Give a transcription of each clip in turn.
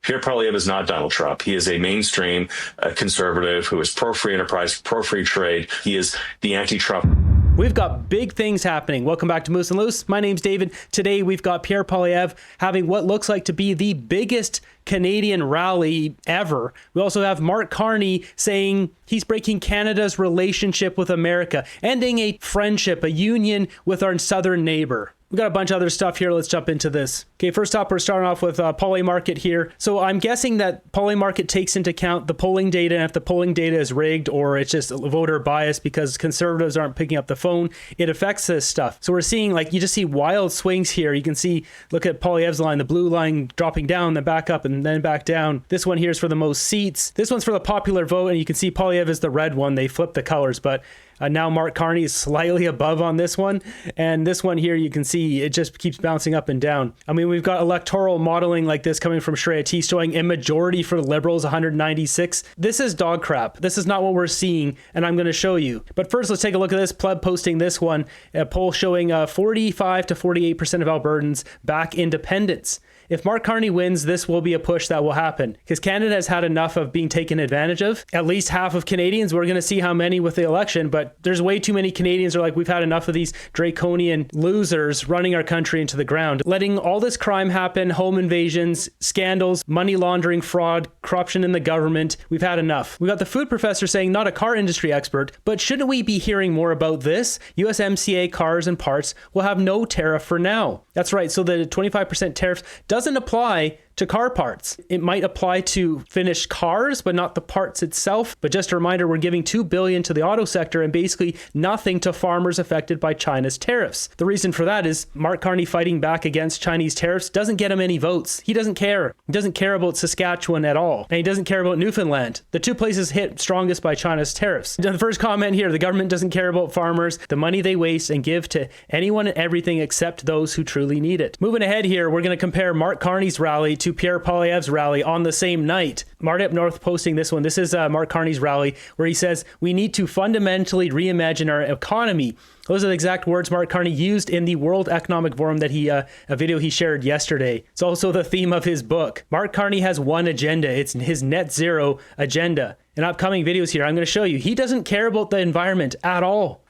Pierre Poilievre is not Donald Trump. He is a mainstream conservative who is pro-free enterprise, pro-free trade. He is the anti-Trump. We've got big things happening. Welcome back to Moose and Loose. My name's David. Today we've got Pierre Poilievre having what looks like to be the biggest Canadian rally ever. We also have Mark Carney saying he's breaking Canada's relationship with America, ending a friendship, a union with our southern neighbor. We got a bunch of other stuff here. Let's jump into this. Okay, first up, we're starting off with Polymarket here. So I'm guessing that Polymarket takes into account the polling data, and if the polling data is rigged or it's just voter bias because conservatives aren't picking up the phone, it affects this stuff. So we're seeing, like, you just see wild swings here. You can see, look at Poilievre's line, the blue line dropping down, then back up, and then back down. This one here is for the most seats. This one's for the popular vote, and you can see Poilievre is the red one. They flipped the colors, but now Mark Carney is slightly above on this one. And this one here, you can see it just keeps bouncing up and down. I mean, we've got electoral modeling like this coming from Shreya T showing a majority for the Liberals, 196. This is dog crap. This is not what we're seeing, and I'm going to show you. But first, let's take a look at this. Pleb posting this one, a poll showing 45 to 48% of Albertans back independence. If Mark Carney wins, this will be a push that will happen because Canada has had enough of being taken advantage of. At least half of Canadians, we're going to see how many with the election, but there's way too many Canadians are like, we've had enough of these draconian losers running our country into the ground, letting all this crime happen, home invasions, scandals, money laundering, fraud, corruption in the government. We've had enough. We got the food professor saying, not a car industry expert, but shouldn't we be hearing more about this? USMCA cars and parts will have no tariff for now. That's right. So the 25% tariff doesn't apply to car parts. It might apply to finished cars, but not the parts itself. But just a reminder, we're giving $2 billion to the auto sector and basically nothing to farmers affected by China's tariffs. The reason for that is Mark Carney fighting back against Chinese tariffs doesn't get him any votes. He doesn't care. He doesn't care about Saskatchewan at all. And he doesn't care about Newfoundland. The two places hit strongest by China's tariffs. The first comment here, the government doesn't care about farmers, the money they waste and give to anyone and everything except those who truly need it. Moving ahead here, we're going to compare Mark Carney's rally to Pierre Poilievre's rally on the same night. Marty up north posting this one. This is Mark Carney's rally where he says, we need to fundamentally reimagine our economy. Those are the exact words Mark Carney used in the World Economic Forum that a video he shared yesterday. It's also the theme of his book. Mark Carney has one agenda. It's his net zero agenda. In upcoming videos here, I'm going to show you, he doesn't care about the environment at all.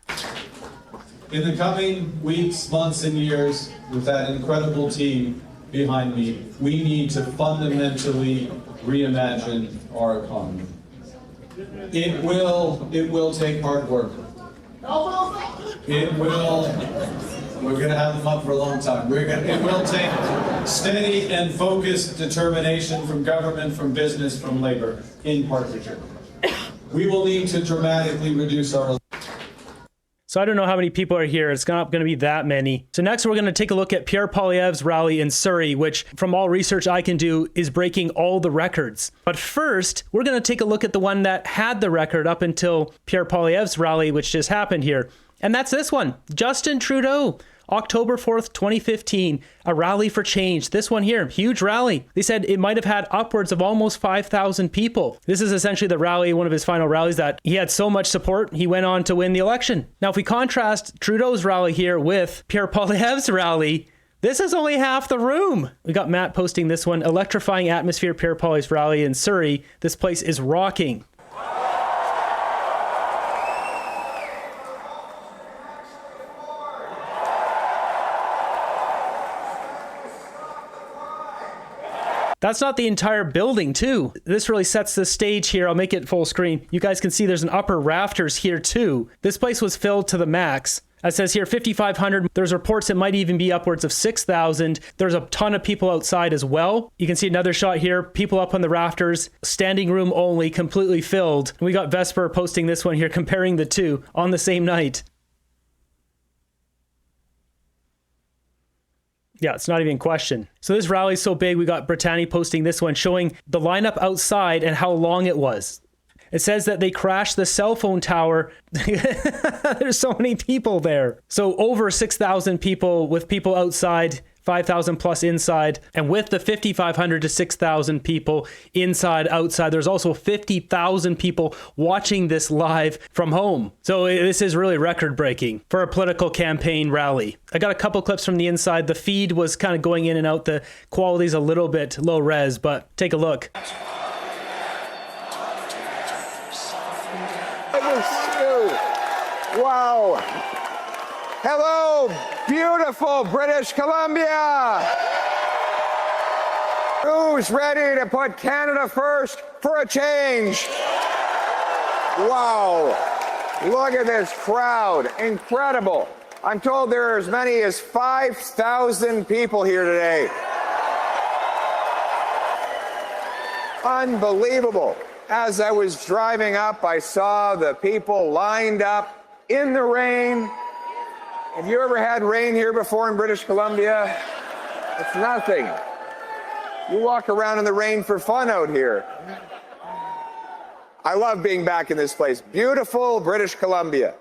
In the coming weeks, months, and years, with that incredible team behind me, we need to fundamentally reimagine our economy. It will take hard work. We're going to have them up for a long time. It will take steady and focused determination from government, from business, from labor, in partnership. We will need to dramatically reduce our... So I don't know how many people are here. It's not going to be that many. So next we're going to take a look at Pierre Poilievre's rally in Surrey, which from all research I can do is breaking all the records. But first, we're going to take a look at the one that had the record up until Pierre Poilievre's rally, which just happened here. And that's this one, Justin Trudeau. October 4th, 2015, a rally for change. This one here, huge rally. They said it might have had upwards of almost 5,000 people. This is essentially the rally, one of his final rallies that he had so much support, he went on to win the election. Now, if we contrast Trudeau's rally here with Pierre Poilievre's rally, this is only half the room. We got Matt posting this one, electrifying atmosphere, Pierre Poilievre's rally in Surrey. This place is rocking. That's not the entire building, too. This really sets the stage here. I'll make it full screen. You guys can see there's an upper rafters here, too. This place was filled to the max. It says here 5,500. There's reports it might even be upwards of 6,000. There's a ton of people outside as well. You can see another shot here. People up on the rafters, standing room only, completely filled. We got Vesper posting this one here, comparing the two on the same night. Yeah, it's not even in question. So this rally is so big, we got Brittany posting this one, showing the lineup outside and how long it was. It says that they crashed the cell phone tower. There's so many people there. So over 6,000 people with people outside 5,000 plus inside. And with the 5,500 to 6,000 people inside, outside, there's also 50,000 people watching this live from home. So this is really record breaking for a political campaign rally. I got a couple clips from the inside. The feed was kind of going in and out. The quality's a little bit low res, but take a look. Wow. Hello, beautiful British Columbia. Who's ready to put Canada first for a change? Wow. Look at this crowd. Incredible. I'm told there are as many as 5,000 people here today. Unbelievable. As I was driving up, I saw the people lined up in the rain. Have you ever had rain here before in British Columbia? It's nothing. You walk around in the rain for fun out here. I love being back in this place. Beautiful British Columbia.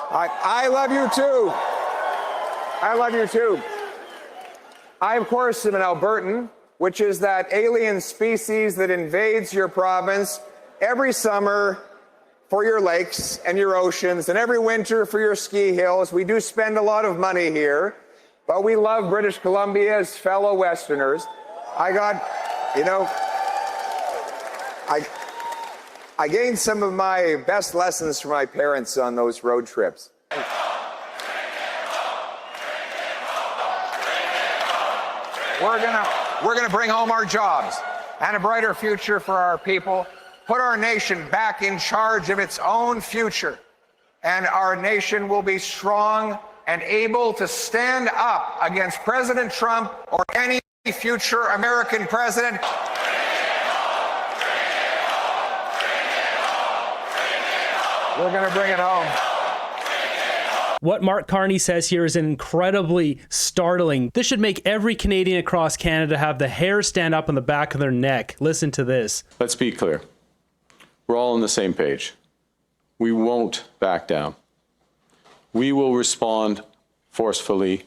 I love you too. I love you too. I, of course, am an Albertan, which is that alien species that invades your province every summer for your lakes and your oceans, and every winter for your ski hills. We do spend a lot of money here, but we love British Columbia as fellow Westerners. I gained some of my best lessons from my parents on those road trips. We're gonna bring home our jobs and a brighter future for our people. Put our nation back in charge of its own future, and our nation will be strong and able to stand up against President Trump or any future American president. We're going to bring it home. What Mark Carney says here is incredibly startling. This should make every Canadian across Canada have the hair stand up on the back of their neck. Listen to this. Let's be clear. We're all on the same page. We won't back down. We will respond forcefully.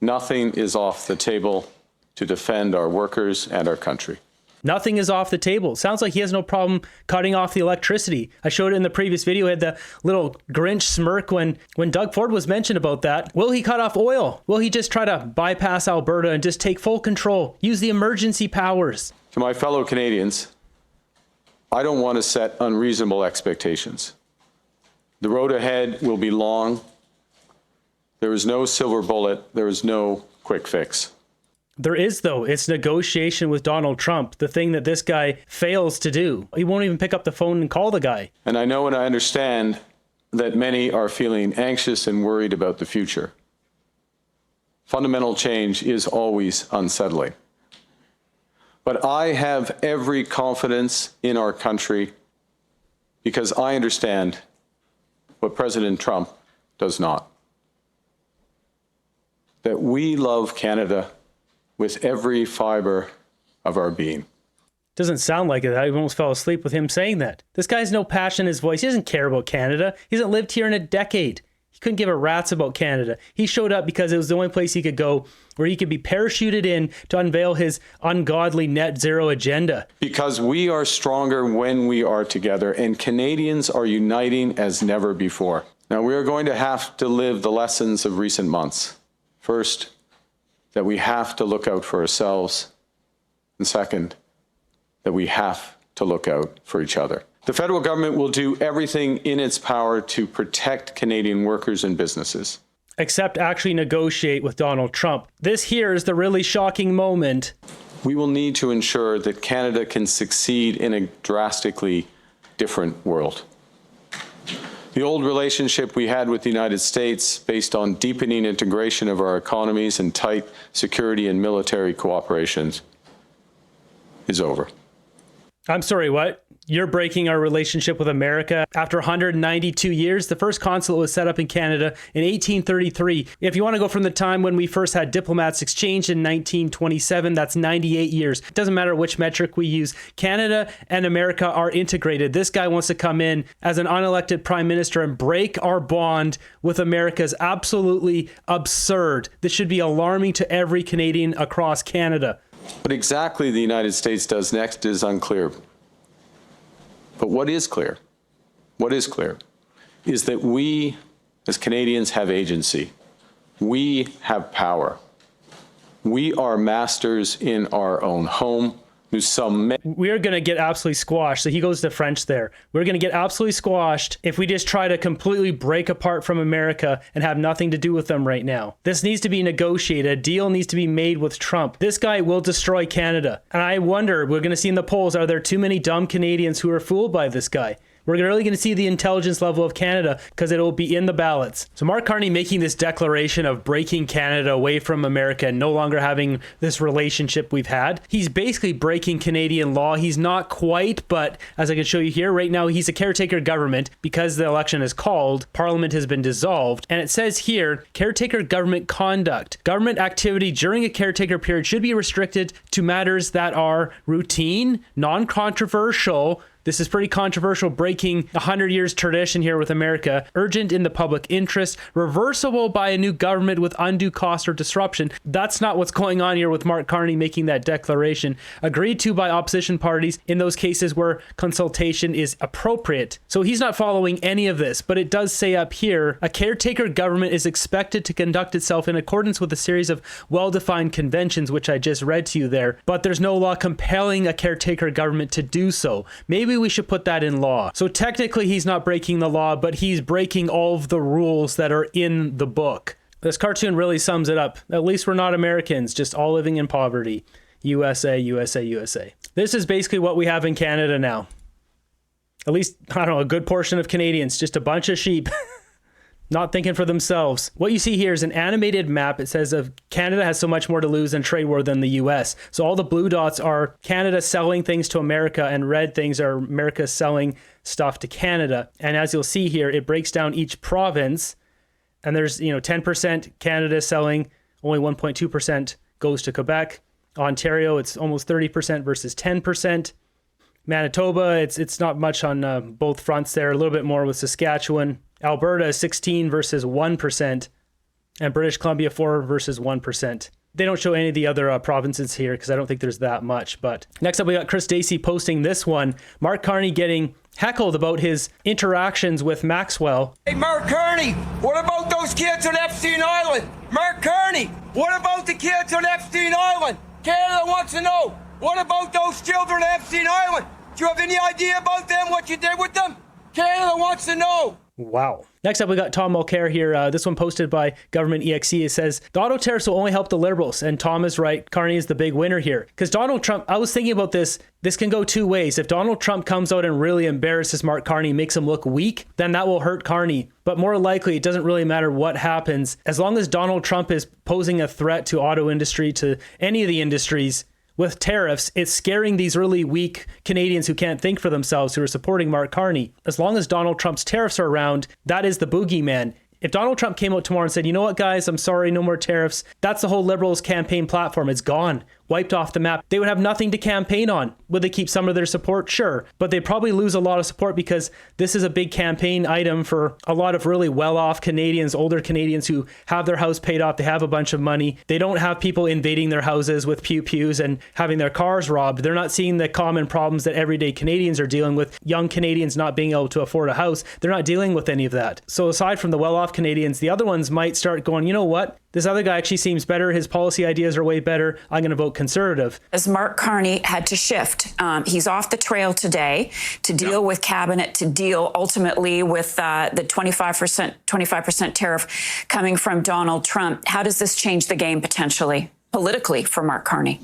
Nothing is off the table to defend our workers and our country. Nothing is off the table. Sounds like he has no problem cutting off the electricity. I showed it in the previous video. He had the little Grinch smirk when Doug Ford was mentioned about that. Will he cut off oil? Will he just try to bypass Alberta and just take full control? Use the emergency powers? To my fellow Canadians, I don't want to set unreasonable expectations. The road ahead will be long. There is no silver bullet. There is no quick fix. There is, though. It's negotiation with Donald Trump, the thing that this guy fails to do. He won't even pick up the phone and call the guy. And I know and I understand that many are feeling anxious and worried about the future. Fundamental change is always unsettling. But I have every confidence in our country because I understand what President Trump does not. That we love Canada with every fiber of our being. Doesn't sound like it. I almost fell asleep with him saying that. This guy has no passion in his voice. He doesn't care about Canada. He hasn't lived here in a decade. He couldn't give a rat's about Canada. He showed up because it was the only place he could go where he could be parachuted in to unveil his ungodly net zero agenda. Because we are stronger when we are together, and Canadians are uniting as never before. Now, we are going to have to live the lessons of recent months. First, that we have to look out for ourselves. And second, that we have to look out for each other. The federal government will do everything in its power to protect Canadian workers and businesses. Except actually negotiate with Donald Trump. This here is the really shocking moment. We will need to ensure that Canada can succeed in a drastically different world. The old relationship we had with the United States, based on deepening integration of our economies and tight security and military cooperation, is over. I'm sorry, what? You're breaking our relationship with America. After 192 years, the first consulate was set up in Canada in 1833. If you want to go from the time when we first had diplomats exchanged in 1927, that's 98 years. It doesn't matter which metric we use. Canada and America are integrated. This guy wants to come in as an unelected prime minister and break our bond with America is absolutely absurd. This should be alarming to every Canadian across Canada. What exactly the United States does next is unclear. But what is clear is that we as Canadians have agency. We have power. We are masters in our own home. We're going to get absolutely squashed. So he goes to French there. We're going to get absolutely squashed if we just try to completely break apart from America and have nothing to do with them right now. This needs to be negotiated. A deal needs to be made with Trump. This guy will destroy Canada. And I wonder, we're going to see in the polls, are there too many dumb Canadians who are fooled by this guy? We're really going to see the intelligence level of Canada because it will be in the ballots. So Mark Carney making this declaration of breaking Canada away from America and no longer having this relationship we've had. He's basically breaking Canadian law. He's not quite, but as I can show you here, right now he's a caretaker government because the election is called, Parliament has been dissolved, and it says here, caretaker government conduct. Government activity during a caretaker period should be restricted to matters that are routine, non-controversial. This is pretty controversial, breaking 100 years tradition here with America. Urgent in the public interest, reversible by a new government with undue cost or disruption. That's not what's going on here with Mark Carney making that declaration. Agreed to by opposition parties in those cases where consultation is appropriate. So he's not following any of this, but it does say up here, a caretaker government is expected to conduct itself in accordance with a series of well-defined conventions, which I just read to you there, but there's no law compelling a caretaker government to do so. Maybe we should put that in law. So technically he's not breaking the law, but he's breaking all of the rules that are in the book. This cartoon really sums it up. At least we're not Americans, just all living in poverty. USA, USA, USA. This is basically what we have in Canada now. At least, I don't know, a good portion of Canadians, just a bunch of sheep. Not thinking for themselves. What you see here is an animated map. It says Canada has so much more to lose in trade war than the US. So all the blue dots are Canada selling things to America and red things are America selling stuff to Canada. And as you'll see here, it breaks down each province and there's, 10% Canada selling, only 1.2% goes to Quebec. Ontario, it's almost 30% versus 10%. Manitoba, it's not much on both fronts there, a little bit more with Saskatchewan. Alberta is 16 versus 1%, and British Columbia 4 versus 1%. They don't show any of the other provinces here because I don't think there's that much. But next up, we got Chris Dacey posting this one. Mark Carney getting heckled about his interactions with Maxwell. Hey, Mark Carney, what about those kids on Epstein Island? Mark Carney, what about the kids on Epstein Island? Canada wants to know, what about those children on Epstein Island? Do you have any idea about them, what you did with them? Canada wants to know. Wow. Next up, we got Tom Mulcair here. This one posted by Government EXE. It says, the auto tariffs will only help the Liberals. And Tom is right. Carney is the big winner here. Because Donald Trump, I was thinking about this. This can go two ways. If Donald Trump comes out and really embarrasses Mark Carney, makes him look weak, then that will hurt Carney. But more likely, it doesn't really matter what happens. As long as Donald Trump is posing a threat to auto industry, to any of the industries, with tariffs, it's scaring these really weak Canadians who can't think for themselves, who are supporting Mark Carney. As long as Donald Trump's tariffs are around, that is the boogeyman. If Donald Trump came out tomorrow and said, you know what, guys, I'm sorry, no more tariffs, that's the whole Liberals campaign platform. It's gone, wiped off the map. They would have nothing to campaign on. Would they keep some of their support? Sure. But they'd probably lose a lot of support because this is a big campaign item for a lot of really well-off Canadians, older Canadians who have their house paid off. They have a bunch of money. They don't have people invading their houses with pew-pews and having their cars robbed. They're not seeing the common problems that everyday Canadians are dealing with. Young Canadians not being able to afford a house. They're not dealing with any of that. So aside from the well-off Canadians, the other ones might start going, you know what? This other guy actually seems better. His policy ideas are way better. I'm going to vote conservative. As Mark Carney had to shift. He's off the trail today to deal with cabinet, to deal ultimately with the 25% tariff coming from Donald Trump. How does this change the game potentially, politically, for Mark Carney?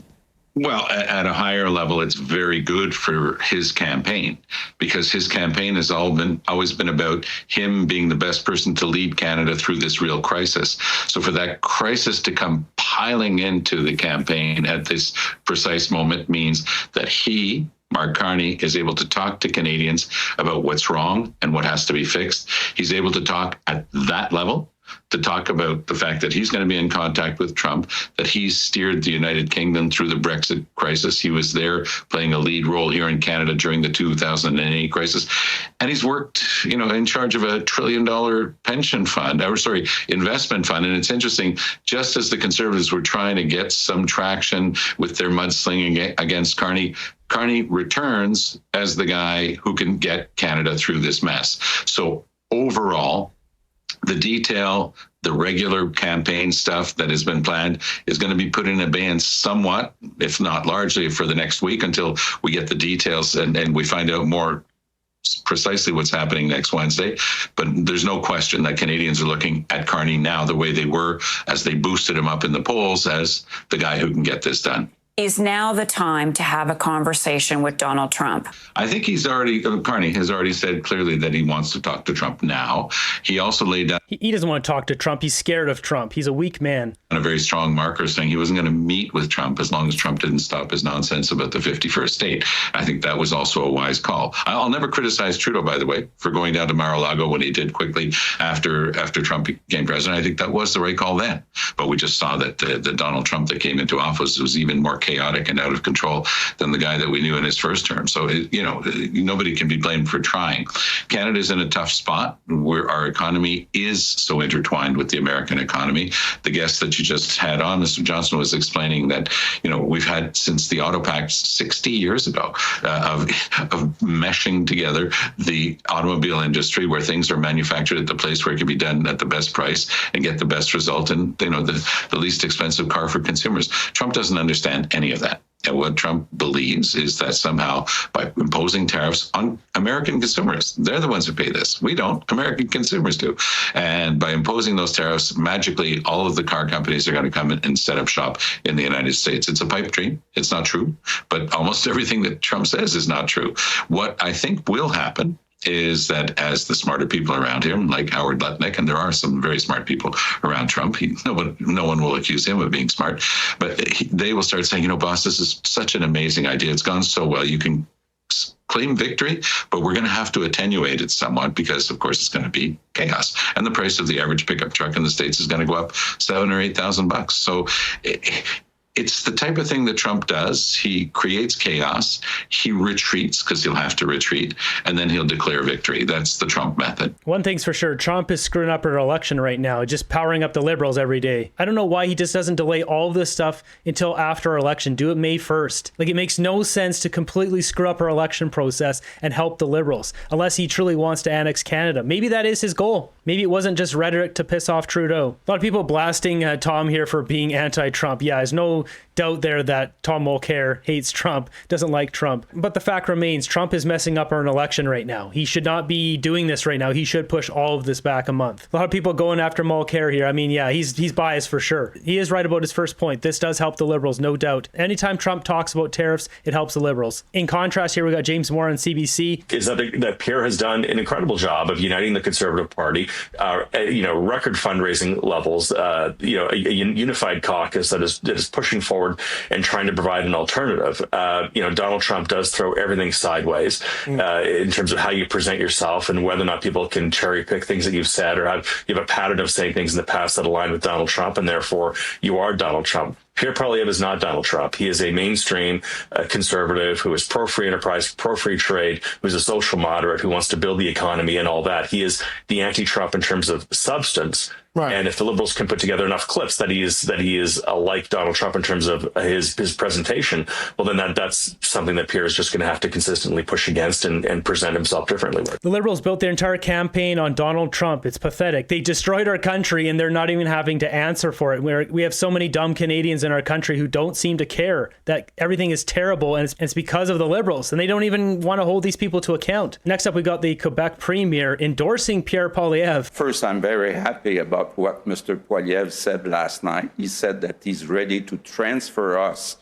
Well, at a higher level, it's very good for his campaign because his campaign has always been about him being the best person to lead Canada through this real crisis. So for that crisis to come piling into the campaign at this precise moment means that he Mark Carney is able to talk to Canadians about what's wrong and what has to be fixed. He's able to talk at that level, to talk about the fact that he's going to be in contact with Trump, that he's steered the United Kingdom through the Brexit crisis. He was there playing a lead role here in Canada during the 2008 crisis. And he's worked, in charge of $1 trillion pension fund, investment fund. And it's interesting, just as the Conservatives were trying to get some traction with their mudslinging against Carney, Carney returns as the guy who can get Canada through this mess. So overall, the detail, the regular campaign stuff that has been planned is going to be put in abeyance somewhat, if not largely, for the next week until we get the details and we find out more precisely what's happening next Wednesday. But there's no question that Canadians are looking at Carney now the way they were as they boosted him up in the polls as the guy who can get this done. Is now the time to have a conversation with Donald Trump? I think Carney has already said clearly that he wants to talk to Trump now. He also laid down He doesn't want to talk to Trump. He's scared of Trump. He's a weak man. a very strong marker saying he wasn't going to meet with Trump as long as Trump didn't stop his nonsense about the 51st state. I think that was also a wise call. I'll never criticize Trudeau, by the way, for going down to Mar-a-Lago when he did quickly after Trump became president. I think that was the right call then. But we just saw that the Donald Trump that came into office was even more chaotic and out of control than the guy that we knew in his first term. So, nobody can be blamed for trying. Canada's in a tough spot where our economy is so intertwined with the American economy. The guest that you just had on, Mr. Johnson, was explaining that, we've had since the Auto Pact 60 years ago of meshing together the automobile industry where things are manufactured at the place where it can be done at the best price and get the best result and, the least expensive car for consumers. Trump doesn't understand any of that. And what Trump believes is that somehow by imposing tariffs on American consumers, they're the ones who pay this. We don't. American consumers do. And by imposing those tariffs, magically, all of the car companies are going to come in and set up shop in the United States. It's a pipe dream. It's not true. But almost everything that Trump says is not true. What I think will happen is that as the smarter people around him, like Howard Lutnick, and there are some very smart people around Trump, no one will accuse him of being smart, but they will start saying, boss, this is such an amazing idea. It's gone so well. You can claim victory, but we're going to have to attenuate it somewhat because, of course, it's going to be chaos. And the price of the average pickup truck in the States is going to go up $7,000 or $8,000. So it's the type of thing that Trump does. He creates chaos. He retreats because he'll have to retreat, and then he'll declare victory. That's the Trump method. One thing's for sure, Trump is screwing up our election right now, just powering up the Liberals every day. I don't know why he just doesn't delay all of this stuff until after our election. Do it May 1st. It makes no sense to completely screw up our election process and help the Liberals, unless he truly wants to annex Canada. Maybe that is his goal. Maybe it wasn't just rhetoric to piss off Trudeau. A lot of people blasting Tom here for being anti-Trump. Yeah, there's no doubt there that Tom Mulcair hates Trump, doesn't like Trump. But the fact remains, Trump is messing up our election right now. He should not be doing this right now. He should push all of this back a month. A lot of people going after Mulcair here. I mean, yeah, he's biased for sure. He is right about his first point. This does help the Liberals, no doubt. Anytime Trump talks about tariffs, it helps the Liberals. In contrast, here we got James Moore on CBC. Is that Pierre has done an incredible job of uniting the Conservative Party, record fundraising levels, a unified caucus that is pushing forward and trying to provide an alternative. Donald Trump does throw everything sideways in terms of how you present yourself and whether or not people can cherry pick things that you've said or you have a pattern of saying things in the past that align with Donald Trump, and therefore you are Donald Trump. Pierre Poilievre is not Donald Trump. He is a mainstream conservative who is pro-free enterprise, pro-free trade, who's a social moderate, who wants to build the economy and all that. He is the anti-Trump in terms of substance. Right. And if the Liberals can put together enough clips that he is like Donald Trump in terms of his presentation, well, then that's something that Pierre is just going to have to consistently push against and present himself differently with. The Liberals built their entire campaign on Donald Trump. It's pathetic. They destroyed our country, and they're not even having to answer for it. We have so many dumb Canadians in our country who don't seem to care that everything is terrible, and it's because of the Liberals, and they don't even want to hold these people to account. Next up, we got the Quebec Premier endorsing Pierre Poilievre. First, I'm very happy about what Mr. Poilievre said last night. He said that he's ready to transfer us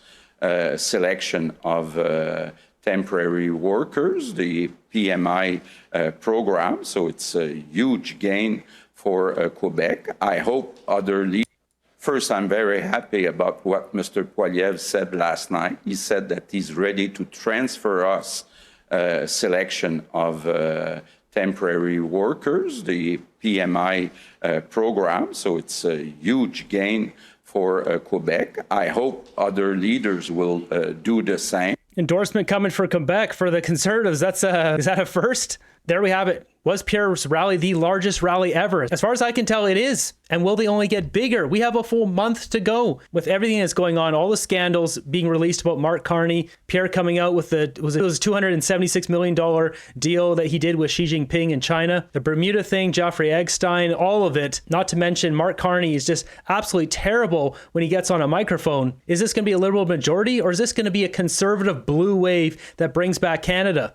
selection of temporary workers, the PMI program. So it's a huge gain for Quebec. I hope other leaders First, I'm very happy about what Mr. Poilievre said last night. He said that he's ready to transfer us selection of temporary workers, the PMI program. So it's a huge gain for Quebec. I hope other leaders will do the same. Endorsement coming for Quebec for the Conservatives. Is that a first? There we have it. Was Pierre's rally the largest rally ever? As far as I can tell, it is. And will they only get bigger? We have a full month to go with everything that's going on, all the scandals being released about Mark Carney, Pierre coming out with it was $276 million deal that he did with Xi Jinping in China, the Bermuda thing, Jeffrey Eggstein, all of it. Not to mention Mark Carney is just absolutely terrible when he gets on a microphone. Is this going to be a Liberal majority, or is this going to be a Conservative blue wave that brings back Canada?